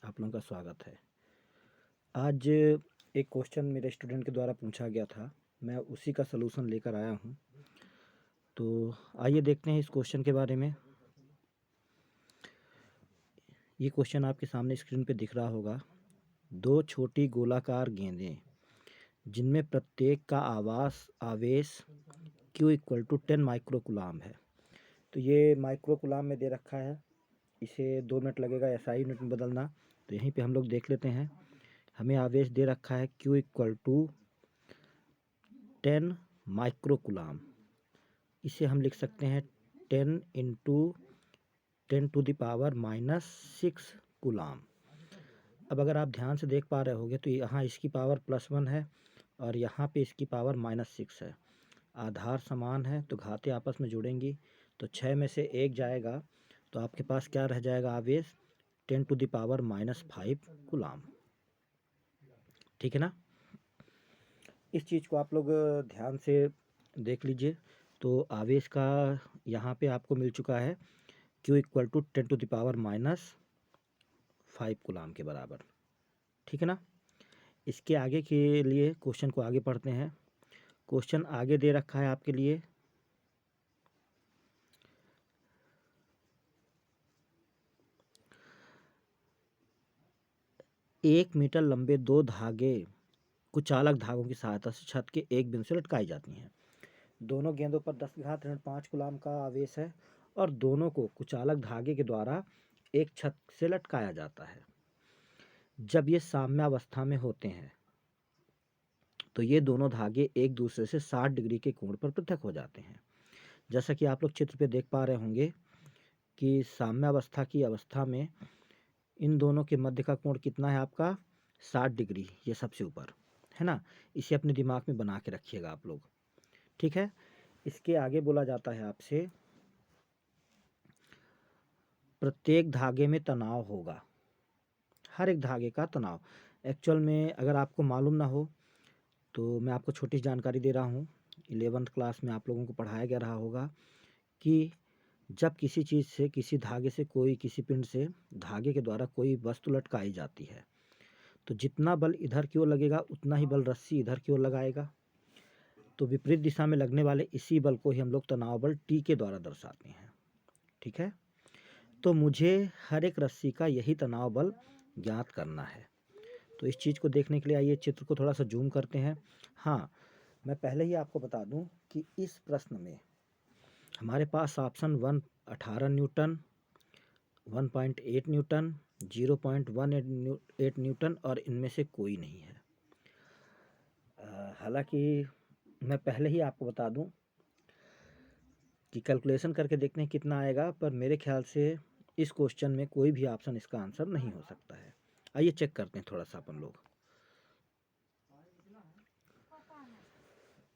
आप लोगों का स्वागत है। आज एक क्वेश्चन मेरे स्टूडेंट के द्वारा पूछा गया था, मैं उसी का सलूशन लेकर आया हूँ। तो आइए देखते हैं इस क्वेश्चन के बारे में। ये क्वेश्चन आपके सामने स्क्रीन पे दिख रहा होगा। दो छोटी गोलाकार गेंदें जिनमें प्रत्येक का आवेश Q इक्वल टू 10 माइक्रोकुलाम है। तो ये माइक्रोकुलाम में दे रखा है, इसे 2 मिनट लगेगा SI यूनिट में बदलना। तो यहीं पे हम लोग देख लेते हैं। हमें आवेश दे रखा है Q इक्वल टू 10 माइक्रोकुलाम। इसे हम लिख सकते हैं 10 इंटू 10⁻⁻6 कुलाम। अब अगर आप ध्यान से देख पा रहे होगे तो यहाँ इसकी पावर +1 है और यहाँ पे इसकी पावर -6 है। आधार समान है तो घातें आपस में जुड़ेंगी, तो 6 में से 1 जाएगा तो आपके पास क्या रह जाएगा आवेश 10⁻⁻5 कुलाम। ठीक है ना। इस चीज़ को आप लोग ध्यान से देख लीजिए। तो आवेश का यहाँ पे आपको मिल चुका है Q इक्वल टू 10⁻⁻5 कुलाम के बराबर। ठीक है ना। इसके आगे के लिए क्वेश्चन को आगे पढ़ते हैं। क्वेश्चन आगे दे रखा है आपके लिए, एक मीटर लंबे दो धागे कुचालक धागों की सहायता से छत के एक बिंदु से लटकाई जाती हैं। दोनों गेंदों पर 10⁻⁵ कुलाम का आवेश है और दोनों को कुचालक धागे के द्वारा एक छत से लटकाया जाता है। जब ये साम्यावस्था में होते हैं तो ये दोनों धागे एक दूसरे से 60 डिग्री के कोण पर पृथक हो जाते हैं। जैसा कि आप लोग चित्र पे देख पा रहे होंगे कि साम्यावस्था की अवस्था में इन दोनों के मध्य का कोण कितना है आपका 60 डिग्री, ये सबसे ऊपर है ना। इसे अपने दिमाग में बना के रखिएगा आप लोग। ठीक है। इसके आगे बोला जाता है आपसे प्रत्येक धागे में तनाव होगा, हर एक धागे का तनाव। एक्चुअल में अगर आपको मालूम ना हो तो मैं आपको छोटी जानकारी दे रहा हूँ। 11th क्लास में आप लोगों को पढ़ाया गया रहा होगा कि जब किसी चीज़ से, किसी धागे से, किसी पिंड से धागे के द्वारा कोई वस्तु लटकाई जाती है तो जितना बल इधर की ओर लगेगा उतना ही बल रस्सी इधर की ओर लगाएगा। तो विपरीत दिशा में लगने वाले इसी बल को ही हम लोग तनाव बल T के द्वारा दर्शाते हैं। ठीक है। तो मुझे हर एक रस्सी का यही तनाव बल ज्ञात करना है। तो इस चीज़ को देखने के लिए आइए चित्र को थोड़ा सा जूम करते हैं। हाँ, मैं पहले ही आपको बता दूं कि इस प्रश्न में हमारे पास ऑप्शन 1 18 न्यूटन, 1.8 न्यूटन, 0.18 न्यूटन और इनमें से कोई नहीं है। हालांकि मैं पहले ही आपको बता दूं कि कैलकुलेशन करके देखते हैं कितना आएगा, पर मेरे ख्याल से इस क्वेश्चन में कोई भी ऑप्शन इसका आंसर नहीं हो सकता है। आइए चेक करते हैं थोड़ा सा अपन लोग,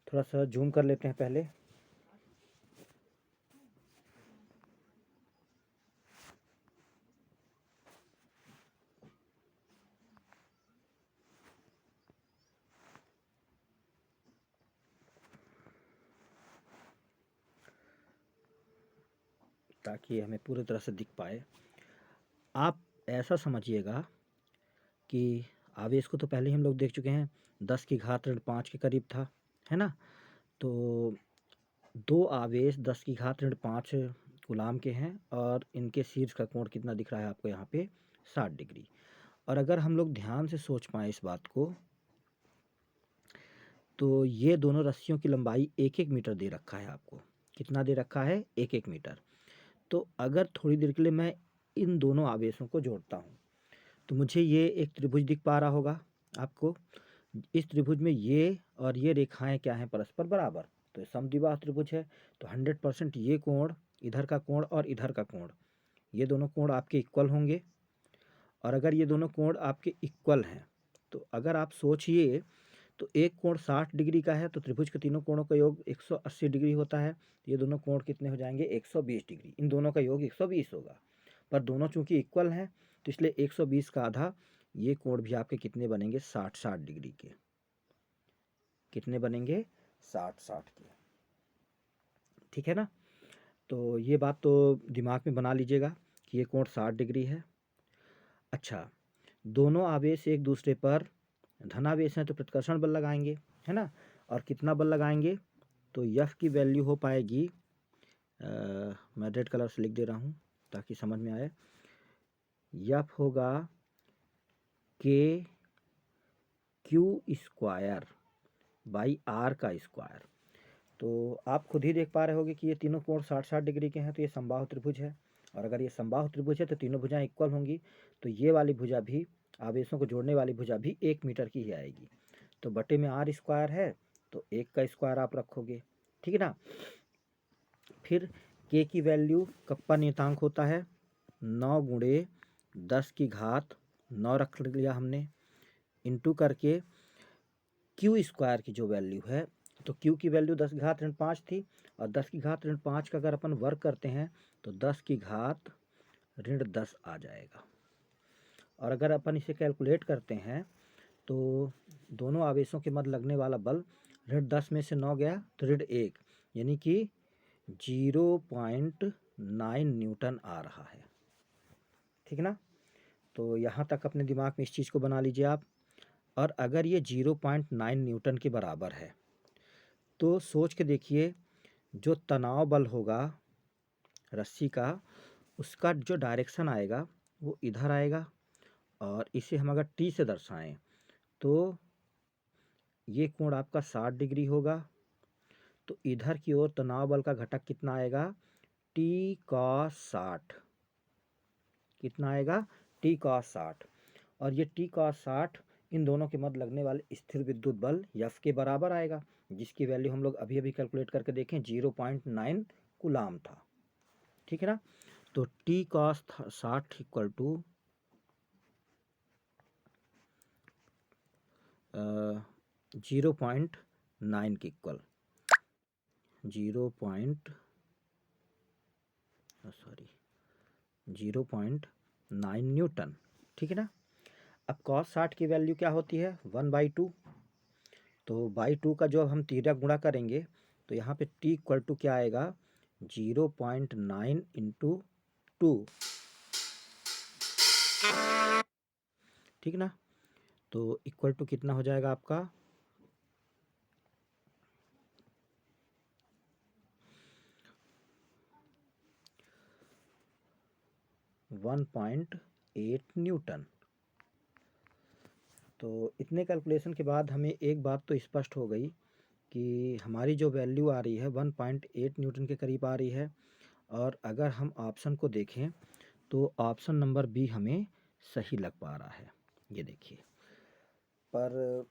थोड़ा सा जूम कर लेते हैं पहले। ताकि हमें पूरी तरह से दिख पाए। आप ऐसा समझिएगा कि आवेश को तो पहले ही हम लोग देख चुके हैं, 10⁻⁵ के करीब था, है ना। तो दो आवेश 10⁻⁵ कुलाम के हैं और इनके शीर्ष का कोण कितना दिख रहा है आपको यहाँ पे 60 डिग्री। और अगर हम लोग ध्यान से सोच पाएँ इस बात को तो ये दोनों रस्सियों की लंबाई 1-1 मीटर दे रखा है आपको। कितना दे रखा है 1-1 मीटर। तो अगर थोड़ी देर के लिए मैं इन दोनों आवेशों को जोड़ता हूँ तो मुझे ये एक त्रिभुज दिख पा रहा होगा आपको। इस त्रिभुज में ये और ये रेखाएं क्या हैं परस्पर बराबर, तो समद्विबाहु त्रिभुज है। तो 100% ये कोण, इधर का कोण और इधर का कोण, ये दोनों कोण आपके इक्वल होंगे। और अगर ये दोनों कोण आपके इक्वल हैं तो अगर आप सोचिए तो एक कोण 60 डिग्री का है तो त्रिभुज के तीनों कोणों का योग 180 डिग्री होता है। ये दोनों कोण कितने हो जाएंगे 120 डिग्री। इन दोनों का योग 120 होगा, पर दोनों चूंकि इक्वल हैं तो इसलिए 120 का आधा ये कोण भी आपके कितने बनेंगे 60-60 डिग्री के। कितने बनेंगे 60-60 के। ठीक है ना। तो ये बात तो दिमाग में बना लीजिएगा कि ये कोण 60 डिग्री है। अच्छा, दोनों आवेश एक दूसरे पर धनावेश हैं तो प्रतिकर्षण बल लगाएंगे, है ना। और कितना बल लगाएंगे, तो यफ की वैल्यू हो पाएगी, मैं रेड कलर से लिख दे रहा हूँ ताकि समझ में आए। यफ होगा के क्यू स्क्वायर बाई आर का स्क्वायर। तो आप खुद ही देख पा रहे होगे कि ये तीनों कोण 60-60 डिग्री के हैं, तो ये समबाहु त्रिभुज है। और अगर ये समबाहु त्रिभुज है तो तीनों भुजाएं इक्वल होंगी, तो ये वाली भुजा भी, आवेशों को जोड़ने वाली भुजा भी 1 मीटर की ही आएगी। तो बटे में आर स्क्वायर है तो 1 का स्क्वायर आप रखोगे, ठीक है ना। फिर के की वैल्यू, कप्पा नियतांक होता है 9 गुणे 10 की घात 9 रख लिया हमने, इंटू करके क्यू स्क्वायर की जो वैल्यू है, तो क्यू की वैल्यू 10 की घात ऋण 5 थी, और 10 की घात ऋण 5 का अगर अपन वर्ग करते हैं तो 10 की घात ऋण 10 आ जाएगा। और अगर अपन इसे कैलकुलेट करते हैं तो दोनों आवेशों के मध्य लगने वाला बल ऋण 10 में से 9 गया तो ऋण 1, यानी कि 0.9 न्यूटन आ रहा है, ठीक है ना। तो यहाँ तक अपने दिमाग में इस चीज़ को बना लीजिए आप। और अगर ये 0.9 न्यूटन के बराबर है तो सोच के देखिए, जो तनाव बल होगा रस्सी का, उसका जो डायरेक्शन आएगा वो इधर आएगा, और इसे हम अगर टी से दर्शाएं तो ये कोण आपका 60 डिग्री होगा। तो इधर की ओर तनाव बल का घटक कितना आएगा, टी कॉस 60। कितना आएगा, टी कॉस 60। और ये टी कॉस 60 इन दोनों के मध्य लगने वाले स्थिर विद्युत बल यफ के बराबर आएगा, जिसकी वैल्यू हम लोग अभी अभी कैलकुलेट करके देखें 0.9 कूलाम था, ठीक है ना। तो टी कॉस 60 इक्वल टू 0.9 के इक्वल, 0.9 न्यूटन, ठीक है ना। अब cos 60 की वैल्यू क्या होती है, 1/2। तो बाई 2 का जो हम तिर्यक गुणा करेंगे तो यहाँ पे t इक्वल टू क्या आएगा, 0.9 इंटू 2, ठीक ना। तो इक्वल टू कितना हो जाएगा आपका, 1.8 न्यूटन। तो इतने कैलकुलेशन के बाद हमें एक बात तो स्पष्ट हो गई कि हमारी जो वैल्यू आ रही है 1.8 न्यूटन के करीब आ रही है। और अगर हम ऑप्शन को देखें तो ऑप्शन नंबर बी हमें सही लग पा रहा है, ये देखिए। पर